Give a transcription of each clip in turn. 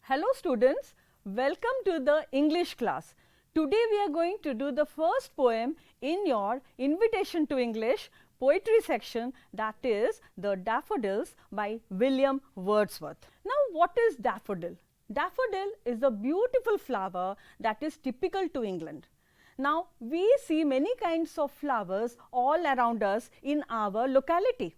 Hello students, welcome to the English class. Today we are going to do the first poem in your Invitation to English poetry section, that is The Daffodils by William Wordsworth. Now what is daffodil? Daffodil is a beautiful flower that is typical to England. Now we see many kinds of flowers all around us in our locality.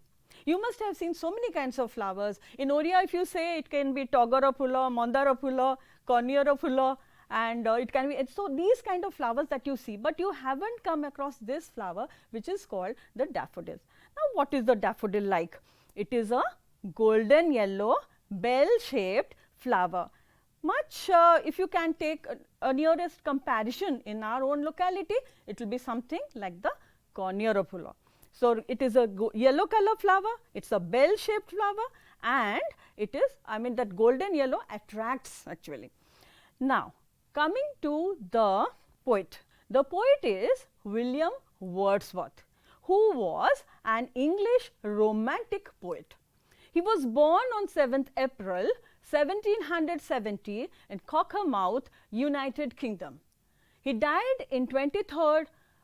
You must have seen so many kinds of flowers. In ODIA, if you say, it can be Togarapulla, Mandarapulla, Cornearapulla, and it can be, so these kind of flowers that you see, but you haven't come across this flower which is called the daffodils. Now what is the daffodil like? It is a golden yellow bell shaped flower. Much if you can take a nearest comparison in our own locality, it will be something like the Cornearapulla. So, it is a yellow color flower, it is a bell shaped flower, and it is, that golden yellow attracts actually. Now, coming to the poet. The poet is William Wordsworth, who was an English romantic poet. He was born on 7th April 1770 in Cockermouth, United Kingdom. He died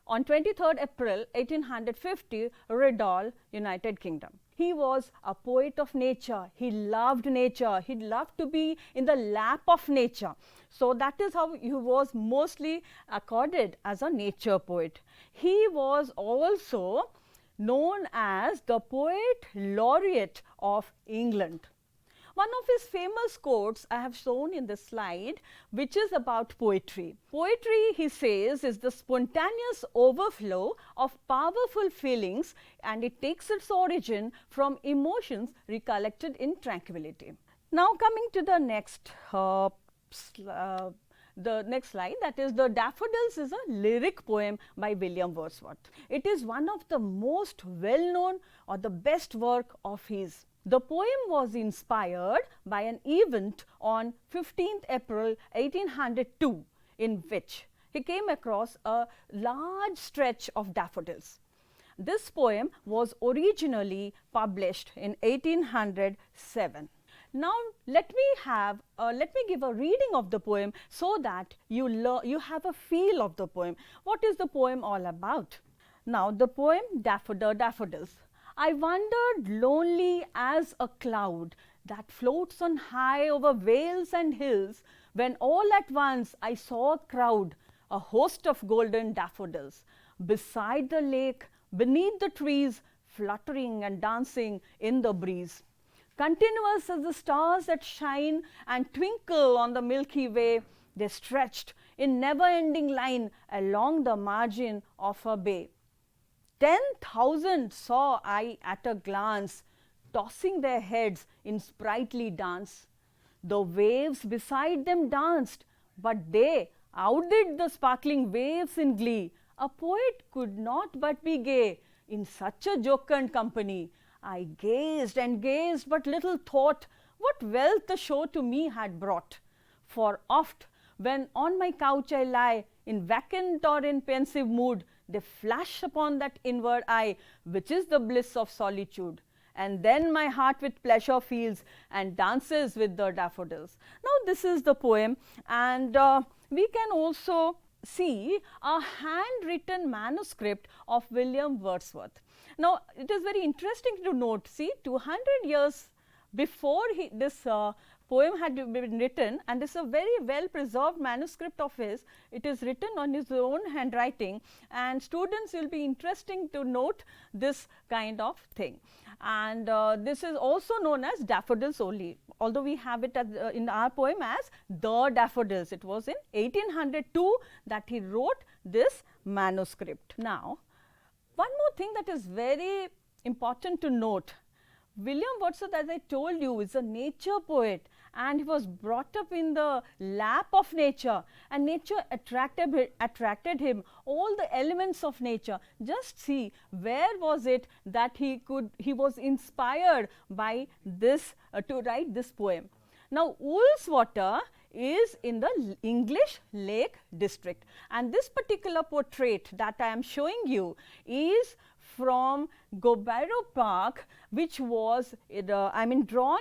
on 23rd April 1850, Redall, United Kingdom. He was a poet of nature. He loved nature. He loved to be in the lap of nature. So that is how he was mostly accorded as a nature poet. He was also known as the poet laureate of England. One of his famous quotes I have shown in the slide, which is about poetry. Poetry, he says, is the spontaneous overflow of powerful feelings, and it takes its origin from emotions recollected in tranquility. Now coming to the next slide, that is The Daffodils is a lyric poem by William Wordsworth. It is one of the most well known or the best work of his. The poem was inspired by an event on 15th April 1802, in which he came across a large stretch of daffodils. This poem was originally published in 1807. Now let me give a reading of the poem so that you have a feel of the poem. What is the poem all about? Now the poem Daffodils. I wandered lonely as a cloud that floats on high over vales and hills, when all at once I saw a crowd, a host of golden daffodils, beside the lake, beneath the trees, fluttering and dancing in the breeze. Continuous as the stars that shine and twinkle on the Milky Way, they stretched in never-ending line along the margin of a bay. 10,000 saw I at a glance, tossing their heads in sprightly dance. The waves beside them danced, but they outdid the sparkling waves in glee. A poet could not but be gay in such a jocund company. I gazed and gazed, but little thought what wealth the show to me had brought. For oft, when on my couch I lie, in vacant or in pensive mood, they flash upon that inward eye, which is the bliss of solitude. And then my heart with pleasure feels and dances with the daffodils. Now this is the poem, and we can also see a handwritten manuscript of William Wordsworth. Now it is very interesting to note, see, 200 years before this poem had been written, and this is a very well preserved manuscript of his. It is written on his own handwriting, and students will be interesting to note this kind of thing. And this is also known as daffodils only, although we have it in our poem as The Daffodils. It was in 1802 that he wrote this manuscript. Now one more thing that is very important to note. William Wordsworth, as I told you, is a nature poet, and he was brought up in the lap of nature, and nature attracted him, all the elements of nature. Just see, where was it that he was inspired by this to write this poem. Now Ullswater is in the English Lake District, and this particular portrait that I am showing you is from Gobaro Park, which was drawn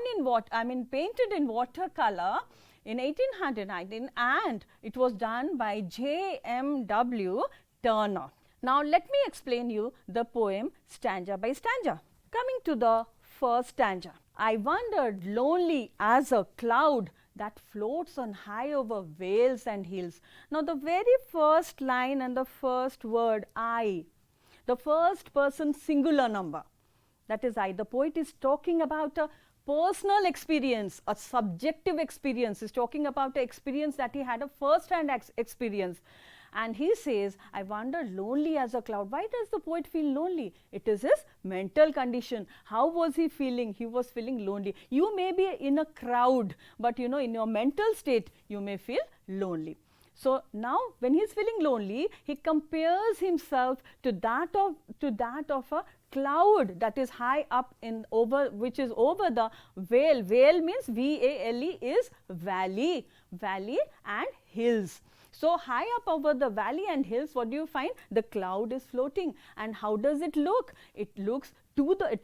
in painted in watercolor in 1819, and it was done by J.M.W. Turner. Now, let me explain you the poem stanza by stanza. Coming to the first stanza. I wandered lonely as a cloud that floats on high over vales and hills. Now, the very first line and the first word I, the first person singular number, that is I. The poet is talking about a personal experience, a subjective experience. He is talking about an experience that he had, a first hand experience. And he says, I wandered lonely as a cloud. Why does the poet feel lonely? It is his mental condition. How was he feeling? He was feeling lonely. You may be in a crowd, but in your mental state, you may feel lonely. So, now when he is feeling lonely, he compares himself to that of a cloud that is high up which is over the vale. Vale means V-A-L-E is valley and hills. So, high up over the valley and hills, what do you find? The cloud is floating. And how does it look? It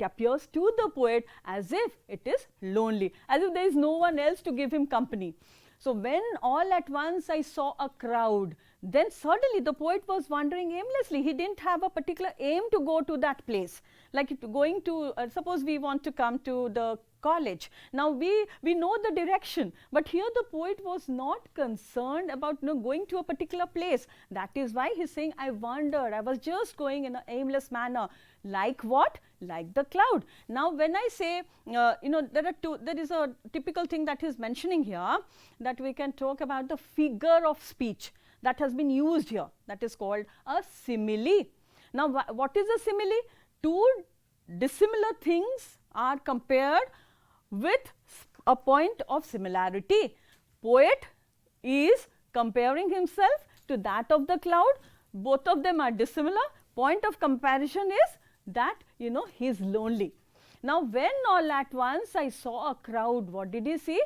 appears to the poet as if it is lonely, as if there is no one else to give him company. So, when all at once I saw a crowd, then suddenly the poet was wandering aimlessly. He did not have a particular aim to go to that place. Like going to, suppose we want to come to the college. Now, we know the direction, but here the poet was not concerned about going to a particular place. That is why he is saying, I wandered, I was just going in an aimless manner. Like what? Like the cloud. Now, when I say, there is a typical thing that he is mentioning here, that we can talk about the figure of speech that has been used here, that is called a simile. Now, what is a simile? Two dissimilar things are compared with a point of similarity. Poet is comparing himself to that of the cloud. Both of them are dissimilar. Point of comparison is that he is lonely. Now, when all at once I saw a crowd, what did he see?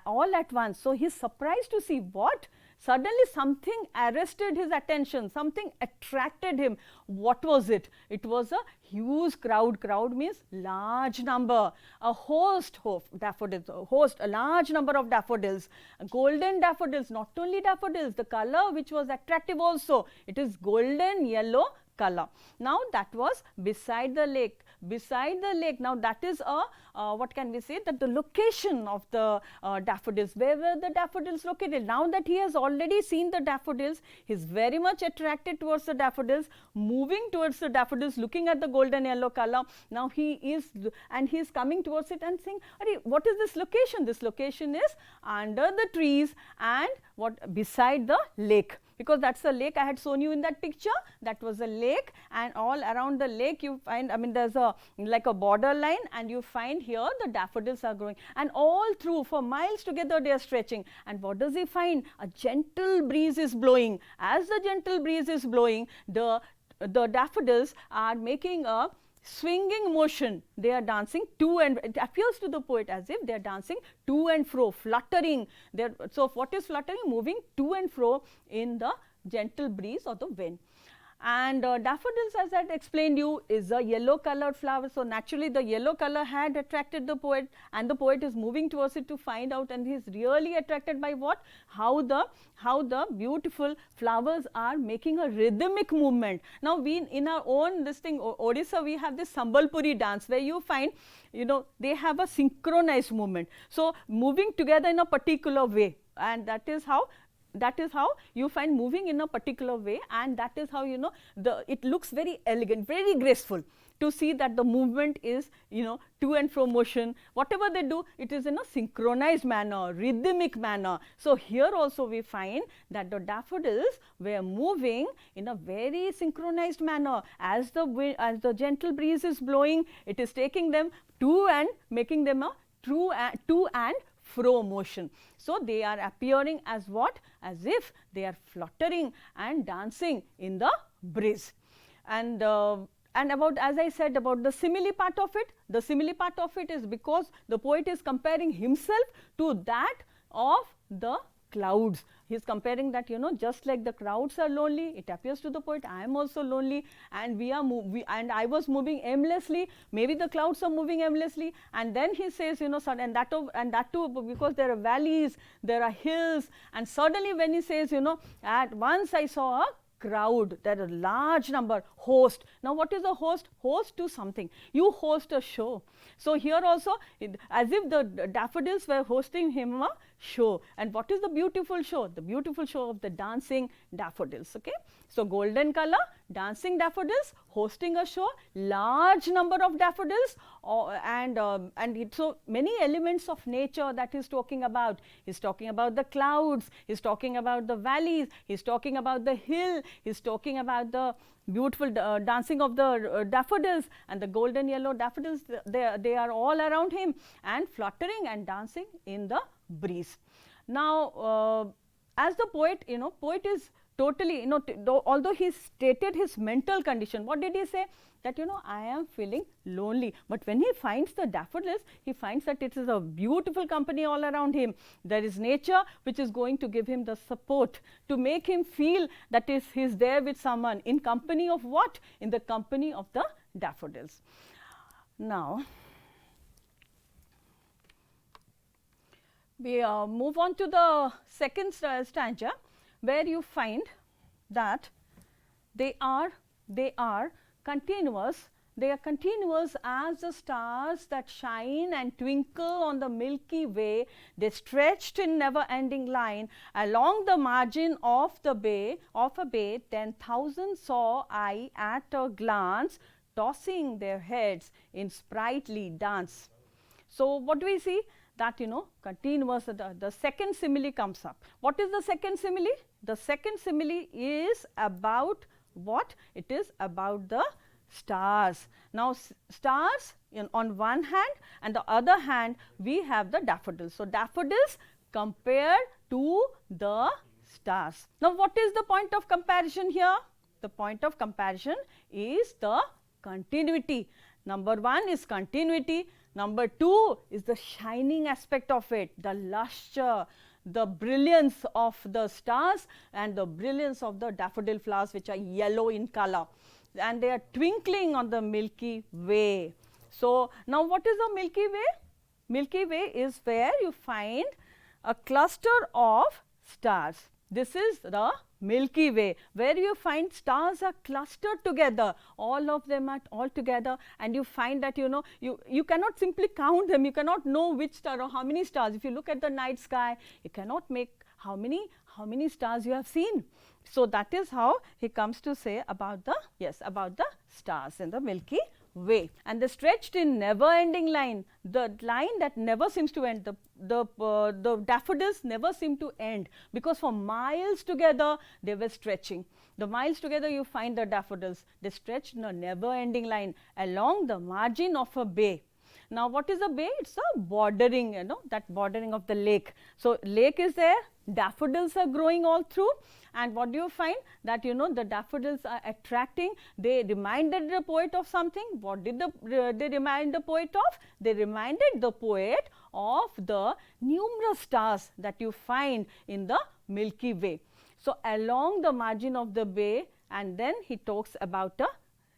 All at once. So, he is surprised to see what? Suddenly something arrested his attention, something attracted him. What was it? It was a huge crowd. Crowd means large number, a host of daffodils, a large number of daffodils, golden daffodils, not only daffodils, the color which was attractive also, it is golden yellow color. Now, that was beside the lake. Beside the lake, now that is what can we say, that the location of the daffodils, where were the daffodils located? Now that he has already seen the daffodils, he is very much attracted towards the daffodils, moving towards the daffodils, looking at the golden yellow color. Now, he is coming towards it and saying, what is this location? This location is under the trees and beside the lake. Because that is the lake I had shown you in that picture. That was a lake, and all around the lake you find, there is like a border line, and you find here the daffodils are growing, and all through for miles together they are stretching. And what does he find? A gentle breeze is blowing. As the gentle breeze is blowing, the daffodils are making a swinging motion. They are dancing to and it appears to the poet as if they are dancing to and fro, fluttering. So, what is fluttering? Moving to and fro in the gentle breeze or the wind. And daffodils, as I had explained you, is a yellow colored flower. So, naturally the yellow color had attracted the poet, and the poet is moving towards it to find out, and he is really attracted by what? How the beautiful flowers are making a rhythmic movement. Now, we in our own Odisha, we have this Sambalpuri dance where you find, they have a synchronized movement. So, moving together in a particular way, and that is how you find moving in a particular way, and that is how it looks very elegant, very graceful to see that the movement is to and fro motion. Whatever they do, it is in a synchronized manner, rhythmic manner. So, here also we find that the daffodils were moving in a very synchronized manner. As the gentle breeze is blowing, it is taking them to and making them a to and fro motion. So, they are appearing as what? As if they are fluttering and dancing in the breeze. And about, as I said, about the simile part of it, the simile part of it is because the poet is comparing himself to that of the clouds. He is comparing that, you know, just like the clouds are lonely, it appears to the poet, I am also lonely, and and I was moving aimlessly, maybe the clouds are moving aimlessly. And then he says, you know, and that too because there are valleys, there are hills, and suddenly when he says, you know, at once I saw a crowd, there are a large number, host. Now what is a host? Host to something, you host a show. So here also, as if the daffodils were hosting him a show. And what is the beautiful show? The beautiful show of the dancing daffodils. Okay, so golden color, dancing daffodils, hosting a show, large number of daffodils, so many elements of nature that he's talking about. He's talking about the clouds, he's talking about the valleys, he's talking about the hill, he's talking about the beautiful dancing of the daffodils, and the golden yellow daffodils, they are all around him and fluttering and dancing in the breeze. Now as the poet, you know, poet is totally, you know, although he stated his mental condition, what did he say? That, you know, I am feeling lonely. But when he finds the daffodils, he finds that it is a beautiful company all around him. There is nature which is going to give him the support to make him feel that he is there with someone. In company of what? In the company of the daffodils. Now we move on to the second stanza, where you find that they are continuous. They are continuous as the stars that shine and twinkle on the Milky Way. They stretched in never-ending line along the margin of the bay, 10,000 saw I at a glance, tossing their heads in sprightly dance. So what do we see? That, you know, continuous, the second simile comes up. What is the second simile? The second simile is about what? It is about the stars. Now stars on one hand, and the other hand we have the daffodils. So daffodils compared to the stars. Now what is the point of comparison here? The point of comparison is the continuity. Number one is continuity. Number two is the shining aspect of it, the lustre, the brilliance of the stars and the brilliance of the daffodil flowers, which are yellow in color, and they are twinkling on the Milky Way. So now what is the Milky Way? Milky Way is where you find a cluster of stars. This is the Milky Way, where you find stars are clustered together, all of them are all together, and you find that, you know, you cannot simply count them, you cannot know which star or how many stars. If you look at the night sky, you cannot make how many stars you have seen. So that is how he comes to say about the, about the stars in the Milky Way. And they stretched in never ending line, the line that never seems to end. The daffodils never seem to end, because for miles together they were stretching. The miles together you find the daffodils, they stretched in a never ending line along the margin of a bay. Now what is a bay? It's a bordering, you know, that bordering of the lake. So lake is there, daffodils are growing all through, and what do you find? That, you know, the daffodils are attracting. They reminded the poet of something. What did they remind the poet of? They reminded the poet of the numerous stars that you find in the Milky Way. So along the margin of the bay, and then he talks about a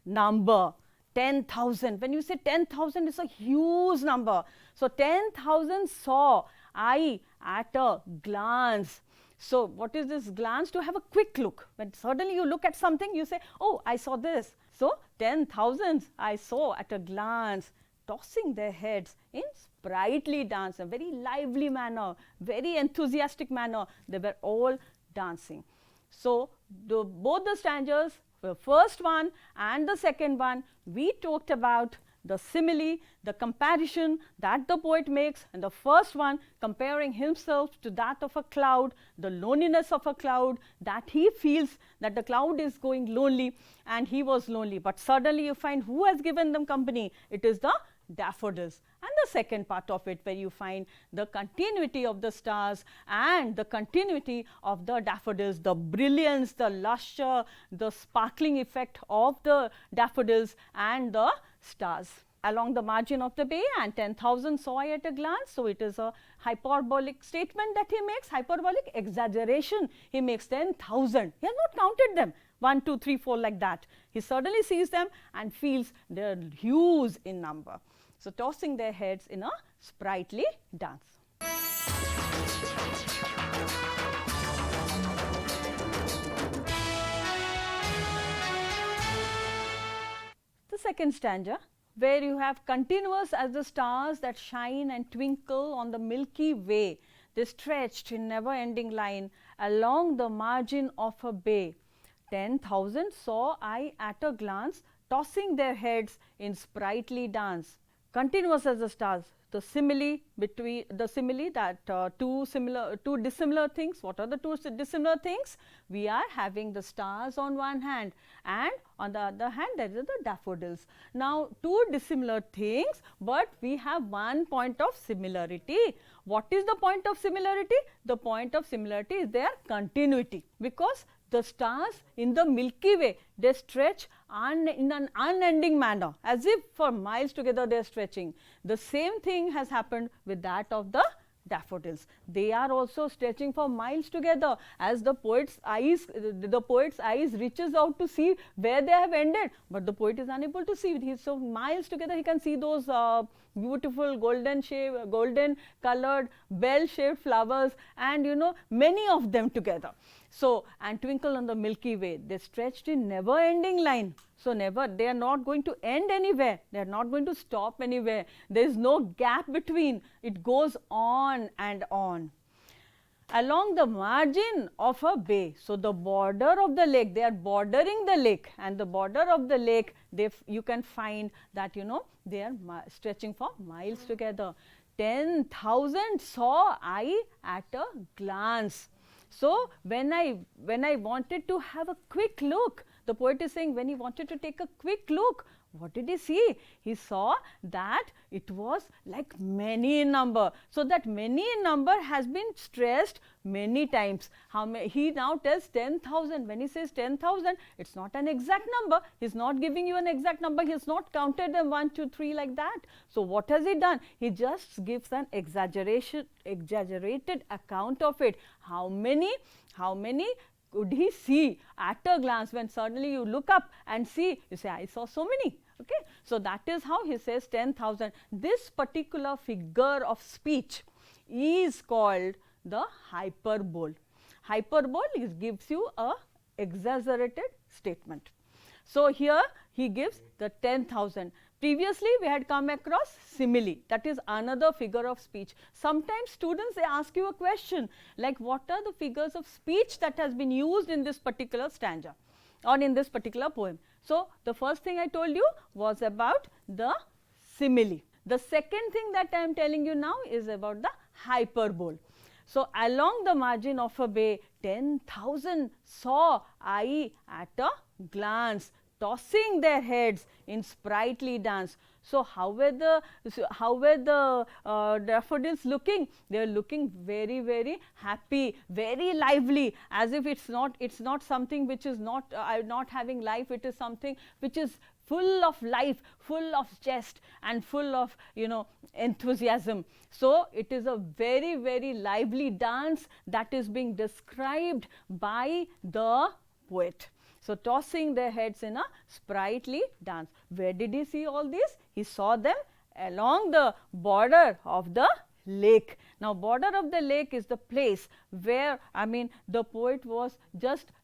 number, 10,000. When you say 10,000, it's a huge number. So 10,000 saw I at a glance. So what is this glance? To have a quick look. When suddenly you look at something, you say, oh, I saw this. So 10,000 I saw at a glance, tossing their heads in sprightly dance, a very lively manner, very enthusiastic manner. They were all dancing. So both the stanzas, the first one and the second one, we talked about the simile, the comparison that the poet makes, and the first one comparing himself to that of a cloud, the loneliness of a cloud, that he feels that the cloud is going lonely, and he was lonely. But suddenly you find who has given them company? It is the daffodils. And the second part of it, where you find the continuity of the stars and the continuity of the daffodils, the brilliance, the lustre, the sparkling effect of the daffodils and the stars. along the margin of the bay, and 10,000 saw I at a glance. So, it is a hyperbolic statement that he makes, hyperbolic exaggeration. He makes 10,000. He has not counted them 1, 2, 3, 4 like that. He suddenly sees them and feels they are huge in number. So, tossing their heads in a sprightly dance. The second stanza, where you have continuous as the stars that shine and twinkle on the Milky Way, they stretched in never ending line along the margin of a bay. 10,000 saw I at a glance, tossing their heads in sprightly dance. Continuous as the stars, the simile between the simile that two dissimilar things. What are the two dissimilar things? We are having the stars on one hand, and on the other hand there is the daffodils. Now, two dissimilar things, but we have one point of similarity. What is the point of similarity? The point of similarity is their continuity, because the stars in the Milky Way, they stretch in an unending manner, as if for miles together they are stretching. The same thing has happened with that of the daffodils. They are also stretching for miles together, as the poet's eyes reaches out to see where they have ended, but the poet is unable to see it. He is so miles together, he can see those beautiful golden colored bell shaped flowers, and many of them together. So, and twinkle on the Milky Way, they stretched in never ending line. So, they are not going to end anywhere, they are not going to stop anywhere, there is no gap between, it goes on and on. Along the margin of a bay, so the border of the lake, they are bordering the lake, and the border of the lake, you can find that they are stretching for miles together. 10,000 saw I at a glance. So, when I wanted to have a quick look, the poet is saying when he wanted to take a quick look, what did he see? He saw that it was like many in number. So, that many in number has been stressed many times. He now tells 10,000. When he says 10,000, it is not an exact number. He is not giving you an exact number. He has not counted them 1, 2, 3 like that. So, what has he done? He just gives an exaggerated account of it. How many could he see at a glance? When suddenly you look up and see, you say, I saw so many. Okay. So, that is how he says 10,000. This particular figure of speech is called the hyperbole. Hyperbole gives you a exaggerated statement. So, here he gives the 10,000. Previously, we had come across simile, that is another figure of speech. Sometimes students, they ask you a question like, what are the figures of speech that has been used in this particular stanza or in this particular poem? So, the first thing I told you was about the simile. The second thing that I am telling you now is about the hyperbole. So, along the margin of a bay, 10,000 saw I at a glance, tossing their heads in sprightly dance. So, how were the daffodils looking? They are looking very, very happy, very lively, as if it's not something which is not having life. It is something which is full of life, full of zest, and full of enthusiasm. So, it is a very, very lively dance that is being described by the poet. So, tossing their heads in a sprightly dance. Where did he see all these? He saw them along the border of the lake. Now, border of the lake is the place where, the poet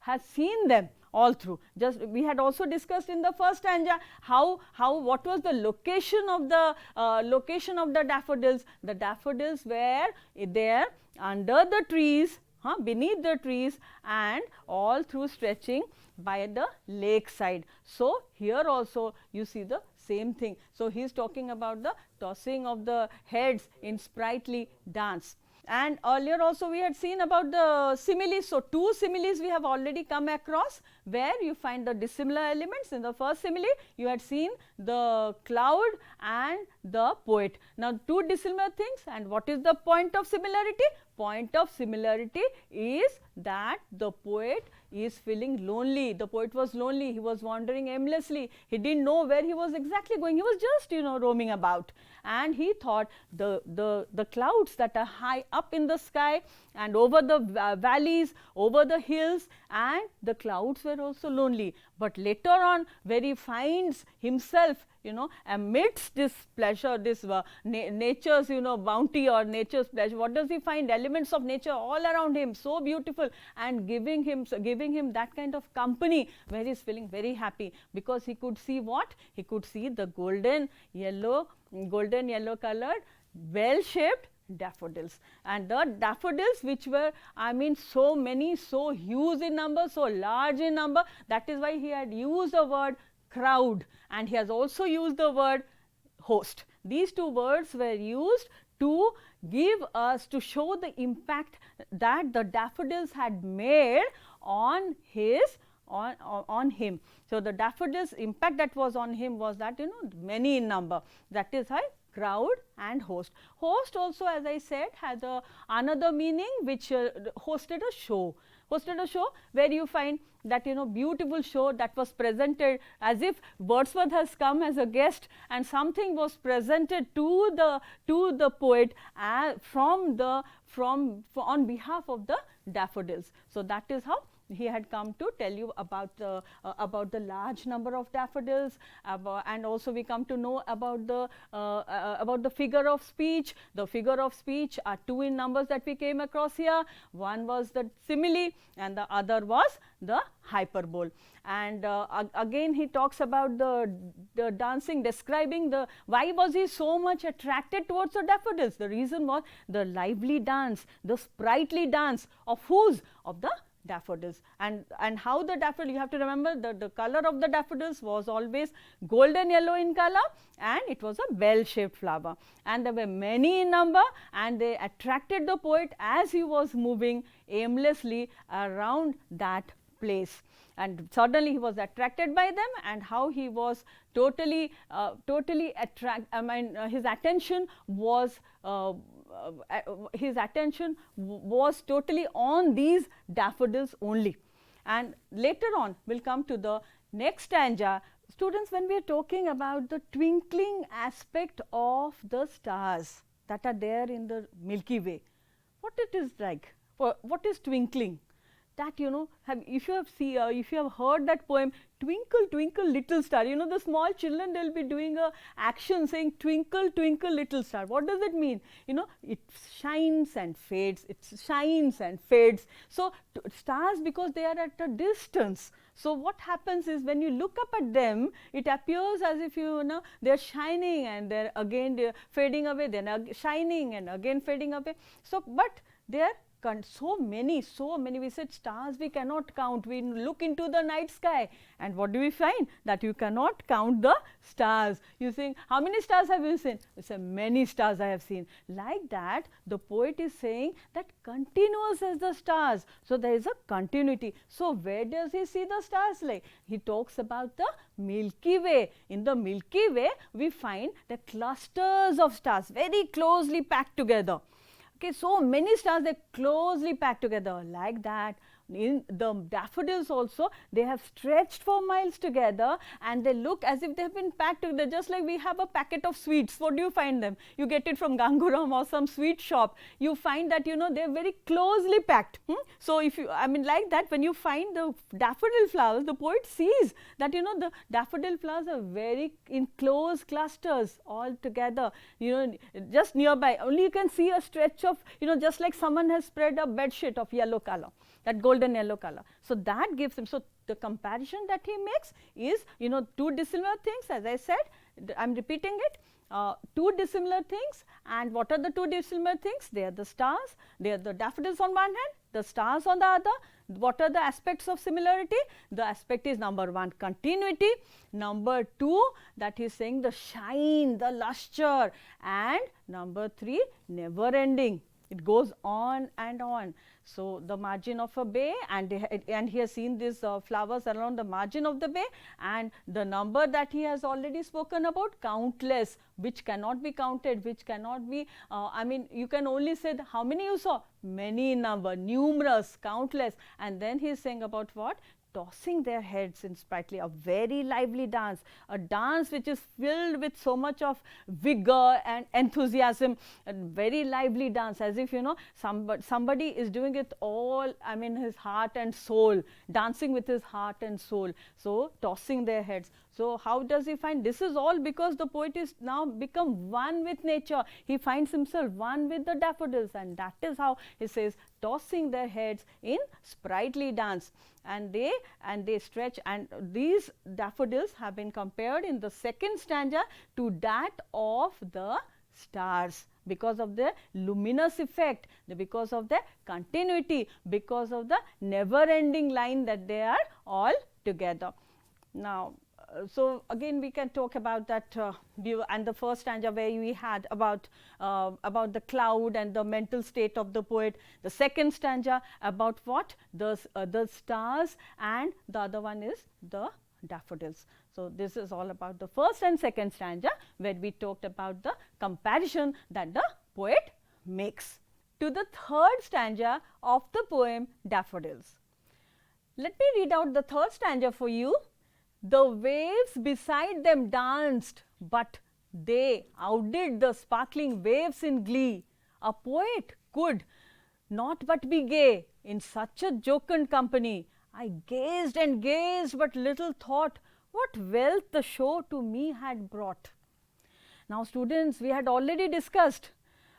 has seen them all through. We had also discussed in the first stanza what was the location of the daffodils. The daffodils were there under the trees, beneath the trees, and all through stretching by the lake side. So, here also you see the same thing. So, he is talking about the tossing of the heads in sprightly dance. And earlier also we had seen about the similes. So, two similes we have already come across, where you find the dissimilar elements. In the first simile, you had seen the cloud and the poet. Now, two dissimilar things, and what is the point of similarity? Point of similarity is that the poet is feeling lonely. The poet was lonely. He was wandering aimlessly. He didn't know where he was exactly going. He was just, roaming about, and he thought the clouds that are high up in the sky and over the valleys, over the hills, and the clouds were also lonely. But later on, where he finds himself, amidst this pleasure, this nature's, bounty or nature's pleasure, what does he find? Elements of nature all around him, so beautiful, and giving him that kind of company where he's feeling very happy, because he could see what? He could see the golden yellow colored, well shaped daffodils, and the daffodils which were, so many, so huge in number, so large in number. That is why he had used the word crowd, and he has also used the word host. These two words were used to show the impact that the daffodils had made on him. So, the daffodils impact that was on him was that, many in number. That is why crowd and host. Host also, as I said, has another meaning, which hosted a show. Hosted a show where you find that, beautiful show that was presented as if Wordsworth has come as a guest, and something was presented to the poet on behalf of the daffodils. So, that is how he had come to tell you about the large number of daffodils, and also we come to know about the figure of speech. The figure of speech are two in numbers that we came across here. One was the simile and the other was the hyperbole. And again he talks about the dancing, describing why was he so much attracted towards the daffodils. The reason was the lively dance, the sprightly dance of whose? Of the daffodils. And how the daffodil, you have to remember the color of the daffodils was always golden yellow in color, and it was a bell shaped flower, and there were many in number, and they attracted the poet as he was moving aimlessly around that place. And suddenly he was attracted by them, and how he was totally his attention was totally on these daffodils only. And later on we will come to the next stanza. Students, when we are talking about the twinkling aspect of the stars that are there in the Milky Way, what it is like? What is twinkling? That, if you have heard that poem, Twinkle Twinkle Little Star, the small children, they will be doing a action saying twinkle twinkle little star. What does it mean? It shines and fades, it shines and fades. So, stars, because they are at a distance, so what happens is when you look up at them, it appears as if they are shining, and they are fading away, then shining and again fading away. So, but they are so many, we said stars we cannot count. We look into the night sky, and what do we find? That you cannot count the stars. You think, how many stars have you seen? You say, many stars I have seen. Like that, the poet is saying that continuous as the stars. So, there is a continuity. So, where does he see the stars like? He talks about the Milky Way. In the Milky Way, we find the clusters of stars very closely packed together. Okay, so many stars, they closely packed together. Like that, in the daffodils also, they have stretched for miles together, and they look as if they have been packed together, just like we have a packet of sweets. What do you find them? You get it from Ganguram or some sweet shop. You find that, they are very closely packed. So, if you, like that, when you find the daffodil flowers, the poet sees that, the daffodil flowers are very in close clusters all together, just nearby. Only you can see a stretch of, just like someone has spread a bed sheet of yellow color, that golden yellow color. So, that gives him, so the comparison that he makes is, two dissimilar things, as I said, I am repeating it, two dissimilar things. And what are the two dissimilar things? They are the stars, they are the daffodils on one hand, the stars on the other. What are the aspects of similarity? The aspect is number one, continuity, number two, that he is saying the shine, the lustre, and number three, never ending. It goes on and on. So, the margin of a bay, and he has seen these flowers around the margin of the bay, and the number that he has already spoken about, countless, which cannot be counted, which cannot be, I mean, you can only say how many you saw, many number, numerous, countless. And then he is saying about what? Tossing their heads in sprightly, a very lively dance, a dance which is filled with so much of vigor and enthusiasm, a very lively dance, as if, you know, somebody is doing it all, I mean, his heart and soul, dancing with his heart and soul. So, tossing their heads. So, how does he find? This is all because the poet is now become one with nature. He finds himself one with the daffodils, and that is how he says, tossing their heads in sprightly dance. And they stretch, and these daffodils have been compared in the second stanza to that of the stars, because of the luminous effect, because of the continuity, because of the never ending line that they are all together. Now, so again we can talk about that view, and the first stanza where we had about the cloud and the mental state of the poet. The second stanza about what? The stars, and the other one is the daffodils. So, this is all about the first and second stanza, where we talked about the comparison that the poet makes. To the third stanza of the poem Daffodils. Let me read out the third stanza for you. The waves beside them danced, but they outdid the sparkling waves in glee. A poet could not but be gay in such a jocund company. I gazed and gazed, but little thought what wealth the show to me had brought. Now, students, we had already discussed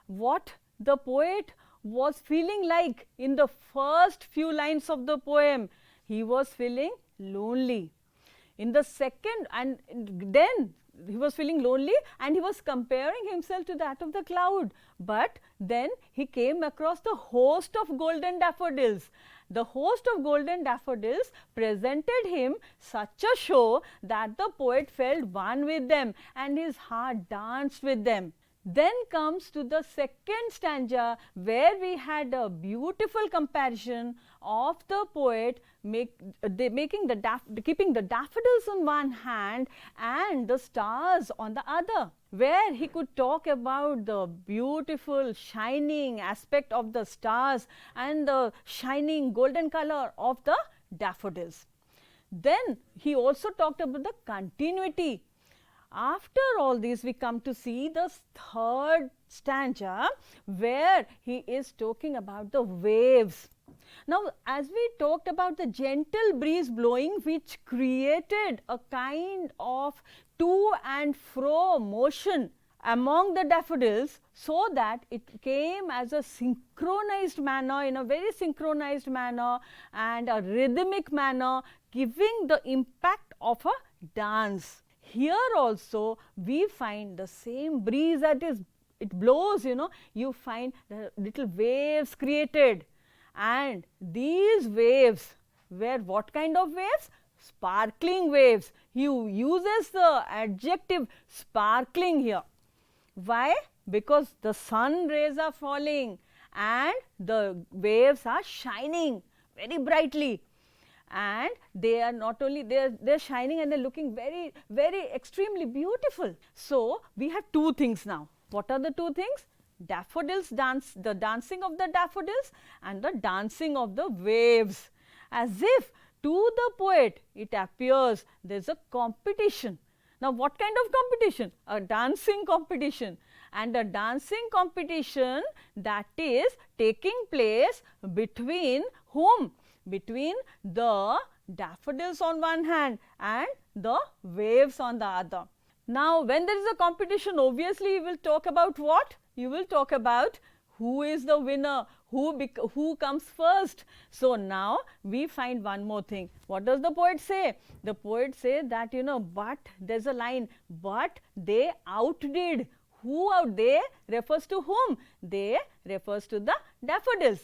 what the poet was feeling like in the first few lines of the poem. He was feeling lonely. In the second, and then he was feeling lonely, and he was comparing himself to that of the cloud. But then he came across the host of golden daffodils. The host of golden daffodils presented him such a show that the poet felt one with them, and his heart danced with them. Then comes to the second stanza, where we had a beautiful comparison of the poet keeping the daffodils on one hand and the stars on the other, where he could talk about the beautiful shining aspect of the stars and the shining golden color of the daffodils. Then he also talked about the continuity. After all this, we come to see the third stanza, where he is talking about the waves. Now, as we talked about the gentle breeze blowing, which created a kind of to and fro motion among the daffodils, so that it came as a synchronized manner, in a very synchronized manner and a rhythmic manner, giving the impact of a dance. Here also we find the same breeze that it blows, you know, you find the little waves created, and these waves were what kind of waves? Sparkling waves. He uses the adjective sparkling here. Why? Because the sun rays are falling and the waves are shining very brightly. And they are not only, they're shining, and they're looking very, very extremely beautiful. So, we have two things now. What are the two things? Daffodils dance, the dancing of the daffodils and the dancing of the waves. As if to the poet it appears there is a competition. Now, what kind of competition? A dancing competition. And a dancing competition that is taking place between whom? Between the daffodils on one hand and the waves on the other. Now, when there is a competition, obviously you will talk about what? You will talk about who is the winner, who comes first. So, now we find one more thing. What does the poet say? The poet says that, you know, but there is a line, but they outdid. Who out? They refers to whom? They refers to the daffodils.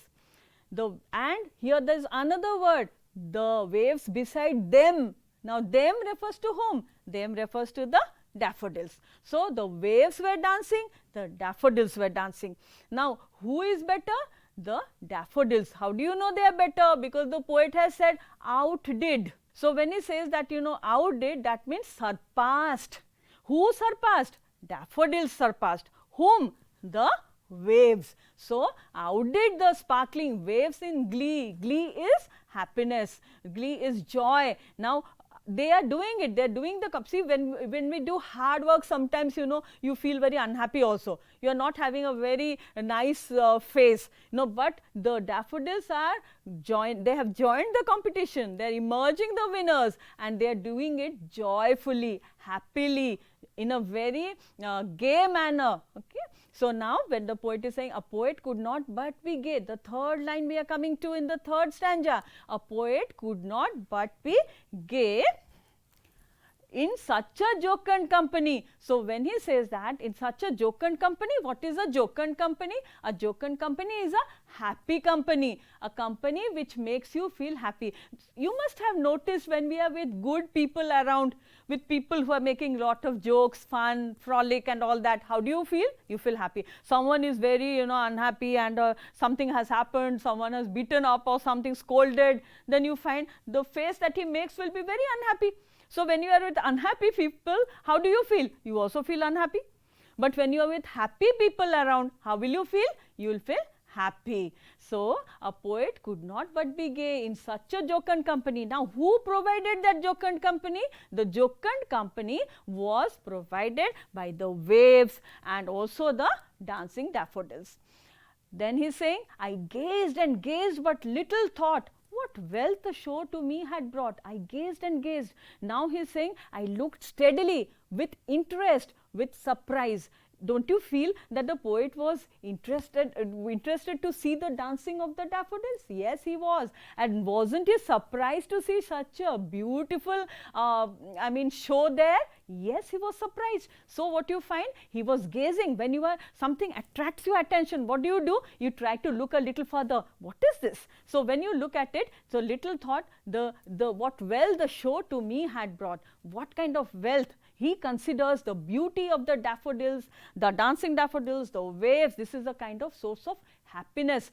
And here there is another word, the waves beside them. Now, them refers to whom? Them refers to the daffodils. So, the waves were dancing, the daffodils were dancing. Now, who is better? The daffodils. How do you know they are better? Because the poet has said outdid. So, when he says that outdid, that means surpassed. Who surpassed? Daffodils surpassed. Whom? The waves. So, outdid the sparkling waves in glee. Glee is happiness. Glee is joy. Now, they are doing it, they are doing the see when we do hard work, sometimes you feel very unhappy also, you are not having a very nice face, but the daffodils are they have joined the competition, they are emerging the winners, and they are doing it joyfully, happily, in a very gay manner. Okay. So, now when the poet is saying a poet could not but be gay, the third line we are coming to in the third stanza, a poet could not but be gay in such a jocund company. So, when he says that in such a jocund company, what is a jocund company? A jocund company is a happy company, a company which makes you feel happy. You must have noticed when we are with good people around, with people who are making lot of jokes, fun, frolic and all that, how do you feel? You feel happy. Someone is very unhappy and something has happened, someone has beaten up or something, scolded, then you find the face that he makes will be very unhappy. So, when you are with unhappy people, how do you feel? You also feel unhappy. But when you are with happy people around, how will you feel? You will feel happy. So, a poet could not but be gay in such a jocund company. Now, who provided that jocund company? The jocund company was provided by the waves and also the dancing daffodils. Then he is saying, I gazed and gazed but little thought what wealth the show to me had brought. I gazed and gazed. Now he is saying, I looked steadily, with interest, with surprise. Don't you feel that the poet was interested to see the dancing of the daffodils? Yes, he was. And wasn't he surprised to see such a beautiful show there? Yes, he was surprised. So, what you find? He was gazing. When something attracts your attention, what do? You try to look a little further. What is this? So, when you look at it, so little thought what wealth the show to me had brought. What kind of wealth? He considers the beauty of the daffodils, the dancing daffodils, the waves. This is a kind of source of happiness.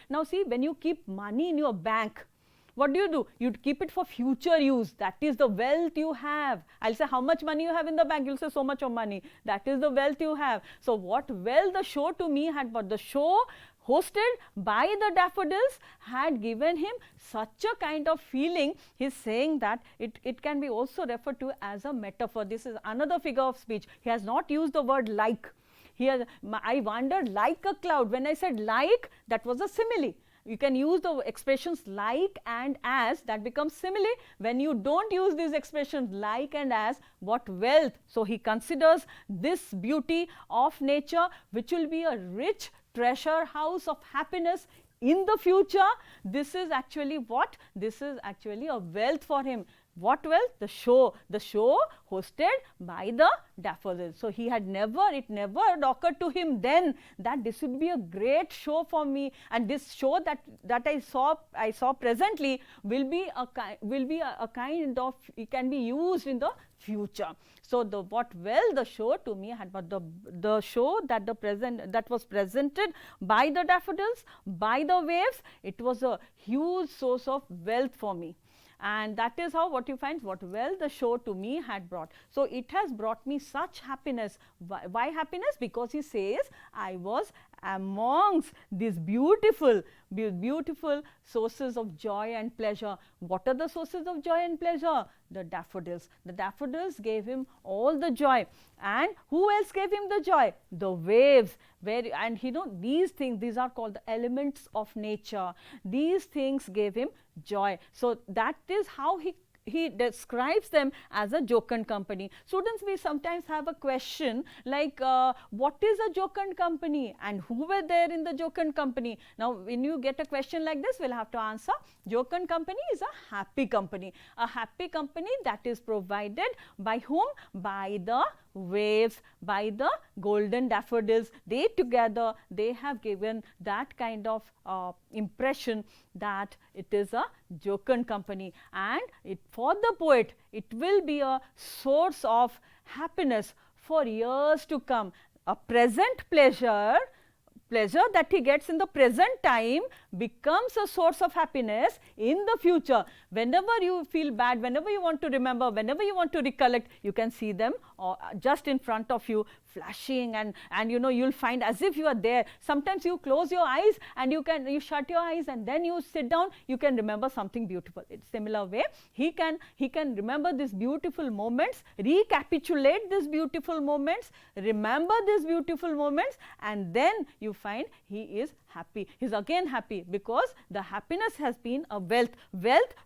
Now see, when you keep money in your bank, what do? You keep it for future use. That is the wealth you have. I'll say how much money you have in the bank. You'll say so much of money. That is the wealth you have. So, what wealth the show to me had brought. The show hosted by the daffodils had given him such a kind of feeling. He is saying that it can be also referred to as a metaphor. This is another figure of speech. He has not used the word like. Here, I wandered like a cloud. When I said like, that was a simile. You can use the expressions like and as, that becomes simile. When you don't use these expressions like and as, what wealth. So, he considers this beauty of nature, which will be a rich treasure house of happiness in the future. This is actually what? This is actually a wealth for him. What wealth? The show hosted by the daffodils. So, it never occurred to him then that this would be a great show for me, and this show that I saw presently will be a kind of, it can be used in the future. So, what wealth the show to me had, but the show that was presented by the daffodils, by the waves, it was a huge source of wealth for me. And that is how what you find, what wealth the show to me had brought. So, it has brought me such happiness. Why happiness? Because he says, I was amongst these beautiful sources of joy and pleasure. What are the sources of joy and pleasure? The daffodils. The daffodils gave him all the joy. And who else gave him the joy? The waves. And these things, these are called the elements of nature. These things gave him joy. So, that is how he describes them as a jocund company. Students, we sometimes have a question like, what is a jocund company and who were there in the jocund company? Now, when you get a question like this, we will have to answer. Jocund company is a happy company. A happy company that is provided by whom? By the waves, by the golden daffodils. They together, they have given that kind of impression that it is a jocund company, and for the poet, it will be a source of happiness for years to come. A present pleasure that he gets in the present time becomes a source of happiness in the future. Whenever you feel bad, whenever you want to remember, whenever you want to recollect, you can see them just in front of you flashing, and you know, you'll find as if you are there. Sometimes you close your eyes and you shut your eyes and then you sit down, you can remember something beautiful. In similar way, he can remember these beautiful moments, recapitulate these beautiful moments, remember these beautiful moments, and then you find he is happy. He is again happy because the happiness has been a wealth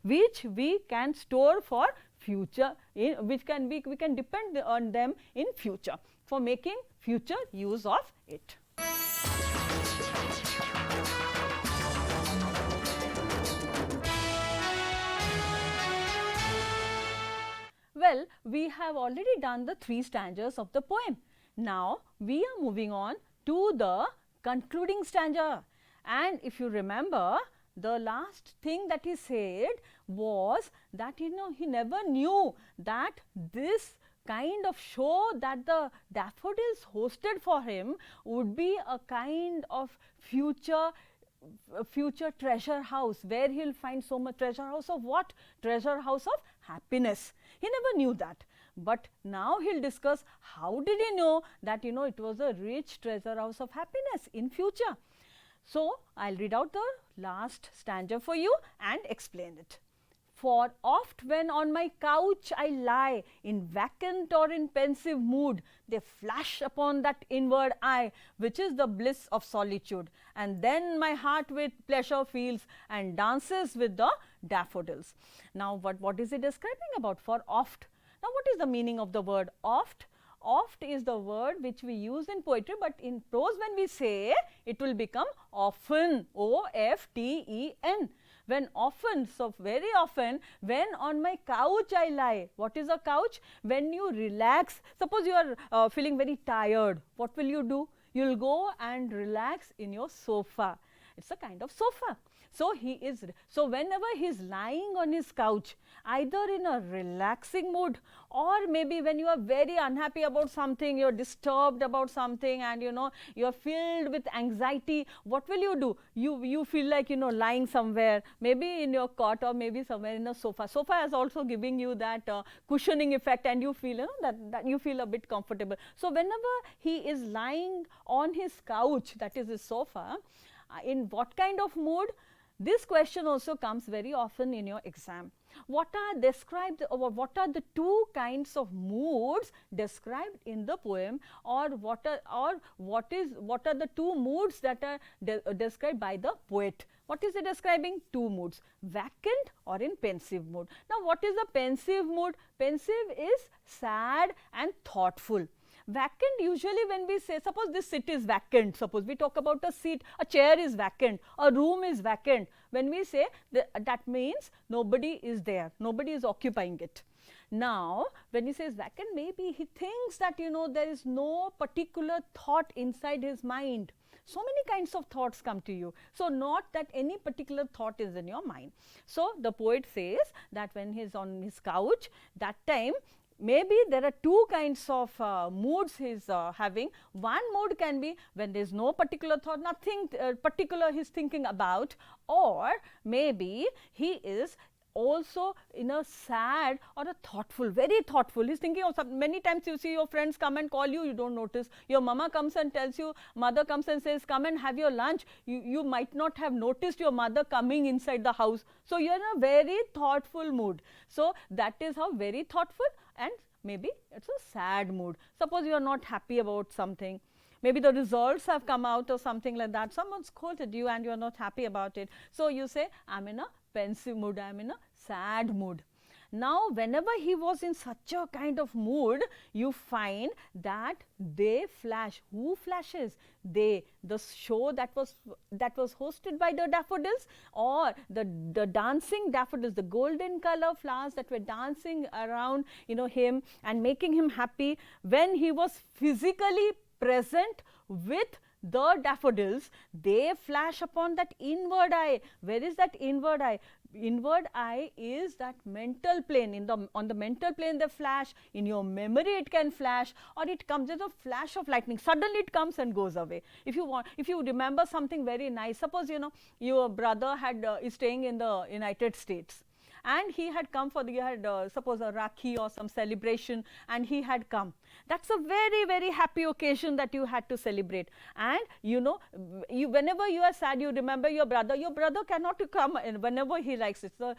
which we can store for future, we can depend on them in future for making future use of it. Well, we have already done the 3 stanzas of the poem. Now, we are moving on to the concluding stanza, and if you remember, the last thing that he said was that, you know, he never knew that this kind of show that the Daffodils hosted for him would be a kind of future treasure house, where he'll find so much treasure house of what? Treasure house of happiness. He never knew that. But now he'll discuss how did he know that, you know, it was a rich treasure house of happiness in future. So, I'll read out the last stanza for you and explain it. For oft when on my couch I lie, in vacant or in pensive mood, they flash upon that inward eye, which is the bliss of solitude. And then my heart with pleasure feels and dances with the daffodils. Now, what is he describing about? For oft. Now, what is the meaning of the word oft? Oft is the word which we use in poetry, but in prose when we say, it will become often, O-F-T-E-N. When often, so very often, when on my couch I lie. What is a couch? When you relax, suppose you are feeling very tired, what will you do? You will go and relax in your sofa. It's a kind of sofa. So, whenever he is lying on his couch, either in a relaxing mood, or maybe when you are very unhappy about something, you are disturbed about something, and you know, you are filled with anxiety, what will you do? You feel like, you know, lying somewhere, maybe in your cot or maybe somewhere in a sofa. Sofa is also giving you that cushioning effect, and you feel, you know, that you feel a bit comfortable. So, whenever he is lying on his couch, that is his sofa, in what kind of mood? This question also comes very often in your exam. What are described, or what are the 2 kinds of moods described in the poem, or what are the 2 moods that are described by the poet? What is he describing? 2 moods, vacant or in pensive mood. Now, what is the pensive mood? Pensive is sad and thoughtful. Vacant, usually when we say, suppose this seat is vacant, suppose we talk about a seat, a chair is vacant, a room is vacant. When we say that means nobody is there, nobody is occupying it. Now, when he says vacant, maybe he thinks that, you know, there is no particular thought inside his mind. So many kinds of thoughts come to you. So, not that any particular thought is in your mind. So, the poet says that when he is on his couch, that time maybe there are 2 kinds of moods he is having. One mood can be when there is no particular thought, nothing particular he is thinking about, or maybe he is also in a sad or a thoughtful, very thoughtful. He is thinking of something. Many times you see your friends come and call you, you don't notice. Your mama comes and tells you, mother comes and says, come and have your lunch. You might not have noticed your mother coming inside the house. So, you are in a very thoughtful mood. So, that is how very thoughtful, and maybe it is a sad mood. Suppose you are not happy about something. Maybe the results have come out or something like that. Someone scolded you and you are not happy about it. So, you say, I am in a pensive mood, I am in a sad mood. Now, whenever he was in such a kind of mood, you find that they flash. Who flashes? They, the show that was hosted by the daffodils, or the dancing daffodils, the golden color flowers that were dancing around, you know, him and making him happy when he was physically present with the daffodils. They flash upon that inward eye. Where is that inward eye? Inward eye is that mental plane. On the mental plane they flash, in your memory it can flash, or it comes as a flash of lightning, suddenly it comes and goes away. If you remember something very nice, suppose your brother is staying in the United States, and he had come for suppose a Rakhi or some celebration, and he had come. That's a very, very happy occasion that you had to celebrate. And whenever you are sad, you remember your brother. Your brother cannot come whenever he likes it. So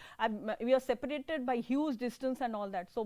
we are separated by huge distance and all that. So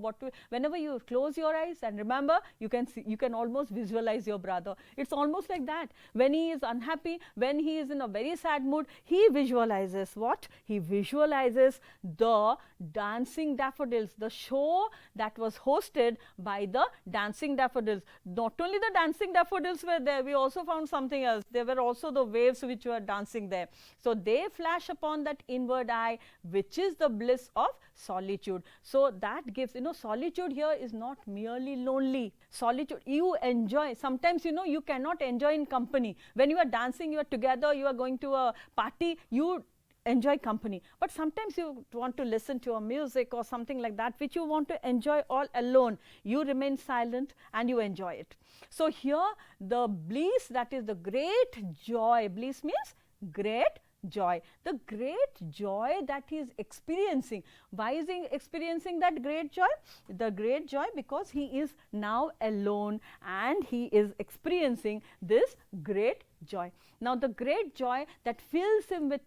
whenever you close your eyes and remember, you can almost visualize your brother. It's almost like that. When he is unhappy, when he is in a very sad mood, he visualizes what? He visualizes the Dancing Daffodils, the show that was hosted by the Dancing Daffodils. Not only the Dancing Daffodils were there, we also found something else. There were also the waves which were dancing there. So they flash upon that inward eye, which is the bliss of solitude. So that gives, solitude here is not merely lonely. Solitude, you enjoy. Sometimes, you cannot enjoy in company. When you are dancing, you are together, you are going to a party, you enjoy company, but sometimes you want to listen to a music or something like that which you want to enjoy all alone. You remain silent and you enjoy it. So here the bliss, that is the great joy. Bliss means great joy. The great joy that he is experiencing. Why is he experiencing that great joy? The great joy because he is now alone and he is experiencing this great joy. Now the great joy that fills him with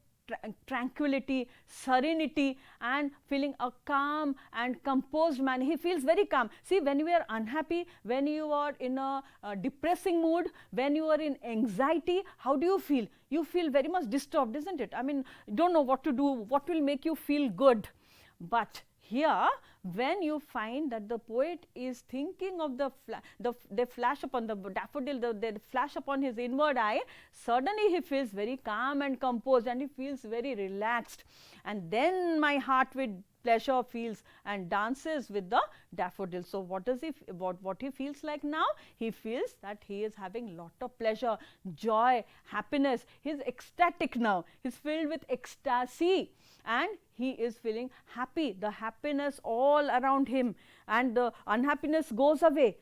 tranquility, serenity, and feeling a calm and composed man. He feels very calm. See, when you are unhappy, when you are in a depressing mood, when you are in anxiety, how do you feel? You feel very much disturbed, isn't it? I mean, you don't know what to do, what will make you feel good. But here, when you find that the poet is thinking of the flash upon the daffodil, the flash upon his inward eye, suddenly he feels very calm and composed and he feels very relaxed. And then my heart with pleasure feels and dances with the daffodil. So what he feels like now? He feels that he is having lot of pleasure, joy, happiness. He is ecstatic now. He is filled with ecstasy and he is feeling happy. The happiness all around him and the unhappiness goes away,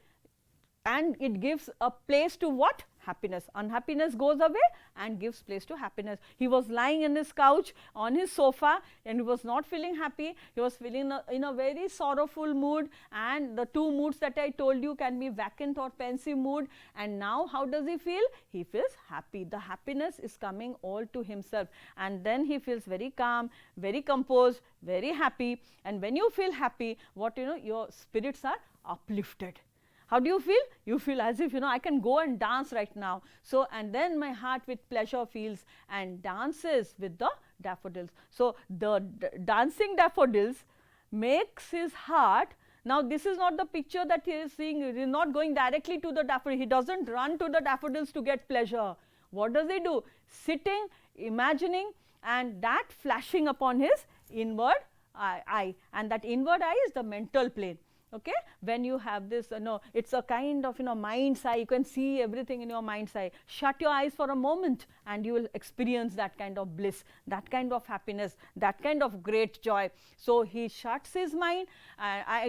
and it gives a place to what? Happiness. Unhappiness goes away and gives place to happiness. He was lying in his couch on his sofa and he was not feeling happy. He was feeling in a very sorrowful mood, and the two moods that I told you can be vacant or pensive mood. And now how does he feel? He feels happy. The happiness is coming all to himself, and then he feels very calm, very composed, very happy. And when you feel happy, your spirits are uplifted. How do you feel? You feel as if, I can go and dance right now. So, and then my heart with pleasure feels and dances with the daffodils. So, the dancing daffodils makes his heart. Now, this is not the picture that he is seeing. He is not going directly to the daffodil. He doesn't run to the daffodils to get pleasure. What does he do? Sitting, imagining, and that flashing upon his inward eye. And that inward eye is the mental plane. Okay, when you have this, it's a kind of, mind's eye. You can see everything in your mind's eye. Shut your eyes for a moment and you will experience that kind of bliss, that kind of happiness, that kind of great joy. So he shuts his mind,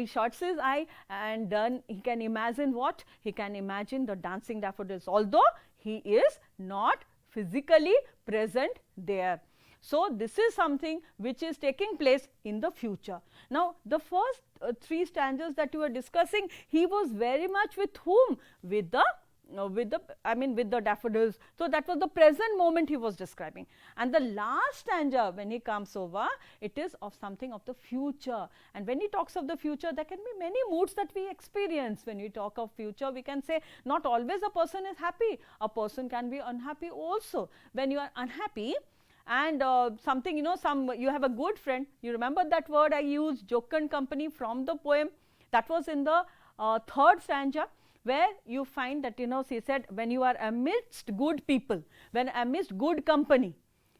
shuts his eye, and then he can imagine what? He can imagine the dancing daffodils, although he is not physically present there. So this is something which is taking place in the future. Now, the first three stanzas that you were discussing, he was very much with whom? With the daffodils. So that was the present moment he was describing. And the last stanza, when he comes over, it is of something of the future. And when he talks of the future, there can be many moods that we experience. When we talk of future, we can say not always a person is happy. A person can be unhappy also. When you are unhappy, and something, you have a good friend. You remember that word I used, jocund company, from the poem. That was in the third stanza, where you find that, she said, when you are amidst good people, when amidst good company,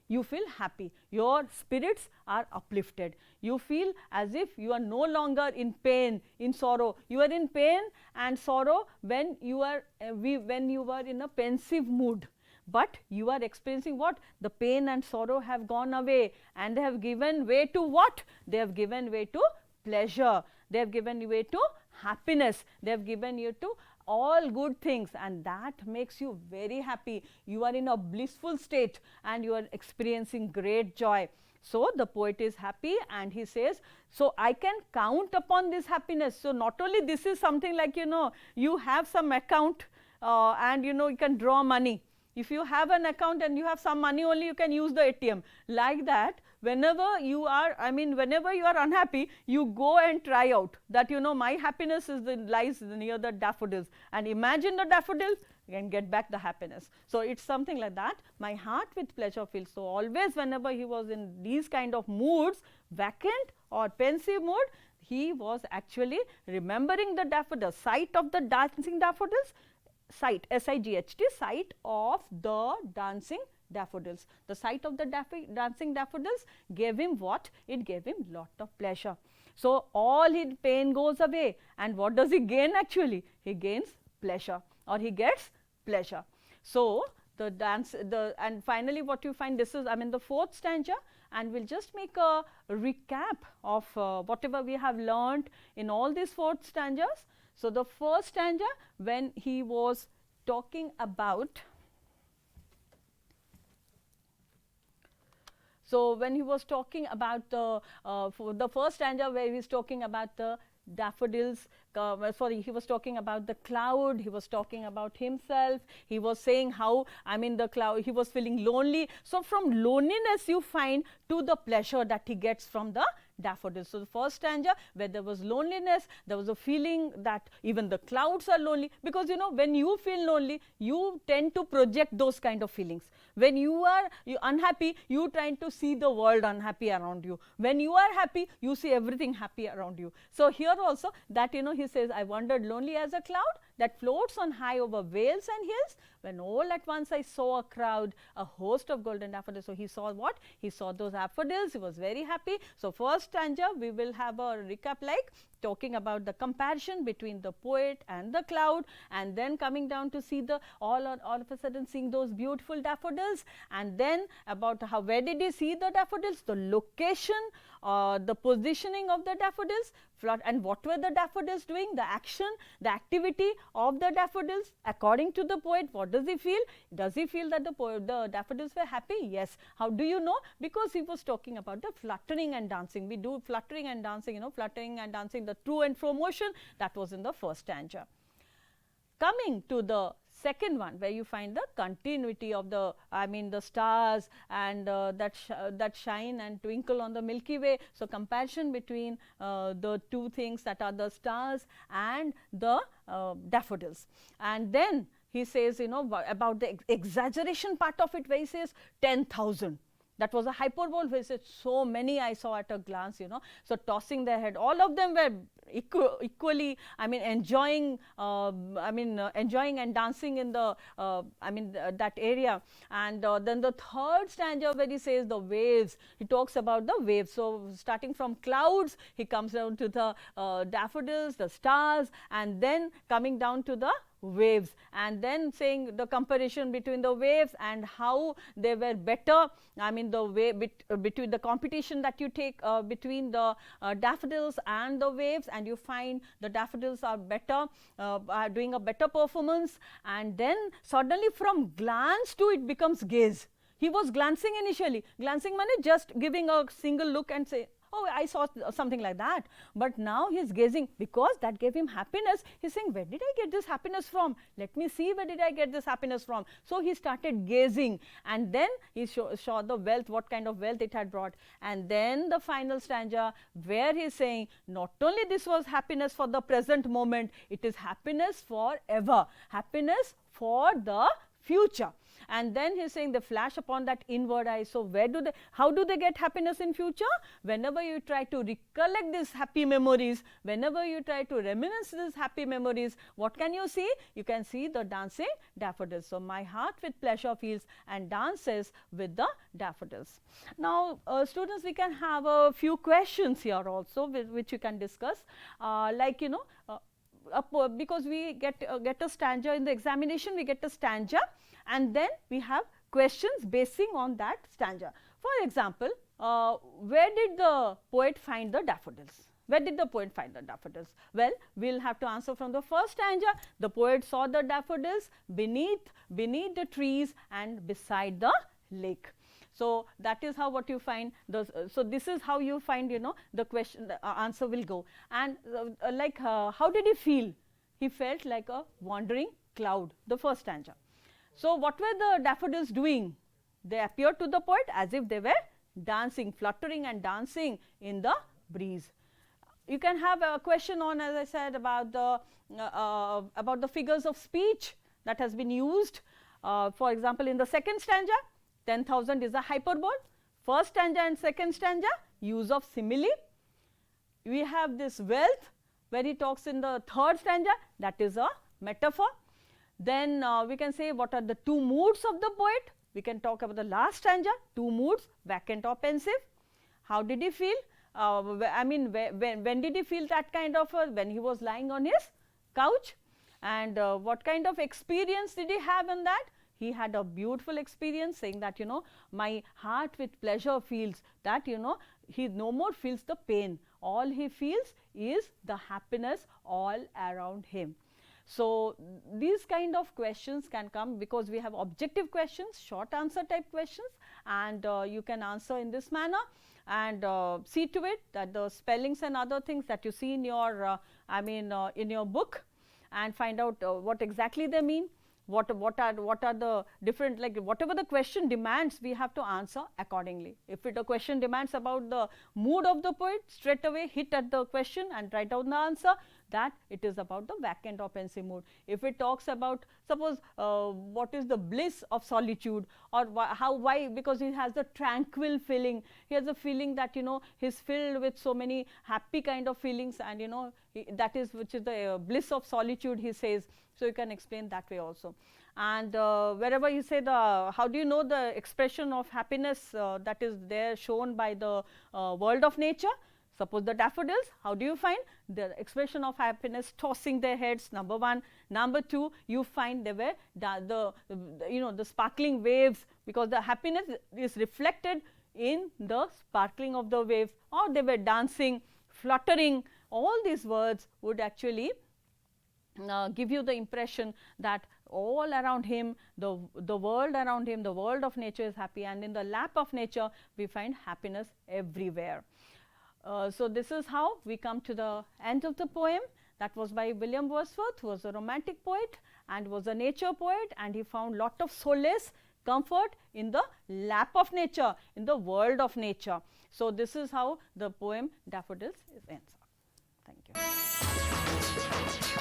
you feel happy. Your spirits are uplifted. You feel as if you are no longer in pain, in sorrow. You are in pain and sorrow when you were in a pensive mood. but you are experiencing what? The pain and sorrow have gone away, and they have given way to what? They have given way to pleasure, they have given way to happiness, they have given you to all good things, and that makes you very happy. You are in a blissful state and you are experiencing great joy. So the poet is happy, and he says, so I can count upon this happiness. So not only this is something like, you have some account and you can draw money. If you have an account and you have some money only, you can use the ATM. Like that, whenever you are, whenever you are unhappy, you go and try out that, my happiness lies near the daffodils, and imagine the daffodils and get back the happiness. So it's something like that. My heart with pleasure feels. So always whenever he was in these kind of moods, vacant or pensive mode, he was actually remembering the daffodils, sight of the dancing daffodils, sight, S-I-G-H-T, sight of the dancing daffodils. The sight of the dancing daffodils gave him what? It gave him lot of pleasure. So all his pain goes away, and what does he gain actually? He gains pleasure, or he gets pleasure. So the dance, and finally what you find, this is the fourth stanza, and we'll just make a recap of whatever we have learned in all these four stanzas. So the first stanza, when he was talking about, when he was talking about the first stanza where he is talking about the daffodils, he was talking about the cloud, he was talking about himself, he was saying how, the cloud, he was feeling lonely. So from loneliness you find to the pleasure that he gets from the daffodils. So the first stanza, where there was loneliness, there was a feeling that even the clouds are lonely, because when you feel lonely, you tend to project those kind of feelings. When you are unhappy, you trying to see the world unhappy around you. When you are happy, you see everything happy around you. So here also that he says, I wandered lonely as a cloud that floats on high over vales and hills, when all at once I saw a crowd, a host of golden daffodils. So he saw what? He saw those daffodils, he was very happy. So first stanza, we will have a recap like talking about the comparison between the poet and the cloud, and then coming down to see the all of a sudden seeing those beautiful daffodils, and then about how, where did he see the daffodils, the location, the positioning of the daffodils, and what were the daffodils doing, the action, the activity of the daffodils according to the poet. What does he feel? Does he feel that the daffodils were happy? Yes. How do you know? Because he was talking about the fluttering and dancing. We do fluttering and dancing, fluttering and dancing, the to and fro motion, that was in the first stanza. Coming to the second one, where you find the continuity of the stars and that shine and twinkle on the Milky Way. So comparison between the two things, that are the stars and the daffodils. And then he says, about the exaggeration part of it, where he says 10,000. That was a hyperbole, where he said so many I saw at a glance, So tossing their head, all of them were equally, enjoying, enjoying and dancing in the, that area. And then the third stanza, where he says the waves, he talks about the waves. So starting from clouds, he comes down to the daffodils, the stars, and then coming down to the waves, and then saying the comparison between the waves and how they were better. The way between the competition that you take between the daffodils and the waves, and you find the daffodils are better, are doing a better performance, and then suddenly from glance to it becomes gaze. He was glancing initially. Glancing means just giving a single look and say, oh, I saw something like that. But now he is gazing, because that gave him happiness. He is saying, where did I get this happiness from? Let me see, where did I get this happiness from? So he started gazing, and then he saw the wealth, what kind of wealth it had brought. And then the final stanza, where he is saying, not only this was happiness for the present moment, it is happiness forever, happiness for the future. And then he is saying, they flash upon that inward eye. So how do they get happiness in future? Whenever you try to recollect these happy memories, whenever you try to reminisce these happy memories, what can you see? You can see the dancing daffodils. So my heart with pleasure feels and dances with the daffodils. Now students, we can have a few questions here also, which you can discuss, because we get a stanza in the examination, we get a stanza, and then we have questions basing on that stanza. For example, where did the poet find the daffodils? Where did the poet find the daffodils? Well, we will have to answer from the first stanza. The poet saw the daffodils beneath the trees and beside the lake. So, that is how what you find. So, this is how you find, you know, the question, the answer will go. And how did he feel? He felt like a wandering cloud, the first stanza. So, what were the daffodils doing? They appeared to the poet as if they were dancing, fluttering and dancing in the breeze. You can have a question on, as I said, about the figures of speech that has been used. For example, in the second stanza, 10,000 is a hyperbole. First stanza and second stanza, use of simile. We have this wealth, where he talks in the third stanza, that is a metaphor. Then we can say what are the two moods of the poet. We can talk about the last stanza, two moods, vacant or pensive. How did he feel? I mean, when did he feel that kind of, when he was lying on his couch, and what kind of experience did he have in that? He had a beautiful experience, saying that, you know, my heart with pleasure feels that, you know, he no more feels the pain. All he feels is the happiness all around him. So, these kind of questions can come because we have objective questions, short answer type questions, and you can answer in this manner, and see to it that the spellings and other things that you see in your in your book, and find out what exactly they mean. What are the different, like whatever the question demands, we have to answer accordingly. If a question demands about the mood of the poet, straight away hit at the question and write down the answer, that it is about the vacant or pensive mood. If it talks about, suppose what is the bliss of solitude, or why, because he has the tranquil feeling, he has a feeling that, you know, he is filled with so many happy kind of feelings, and you know, that is which is the bliss of solitude, he says. So, you can explain that way also. And wherever you say how do you know the expression of happiness that is there shown by the world of nature? Suppose the daffodils, how do you find the expression of happiness? Tossing their heads, number one. Number two, you find they were the sparkling waves, because the happiness is reflected in the sparkling of the waves, or they were dancing, fluttering. All these words would actually give you the impression that all around him, the world around him, the world of nature is happy, and in the lap of nature we find happiness everywhere. So, this is how we come to the end of the poem. That was by William Wordsworth, who was a romantic poet and was a nature poet, and he found lot of solace, comfort in the lap of nature, in the world of nature. So, this is how the poem Daffodils is ends up. Thank you.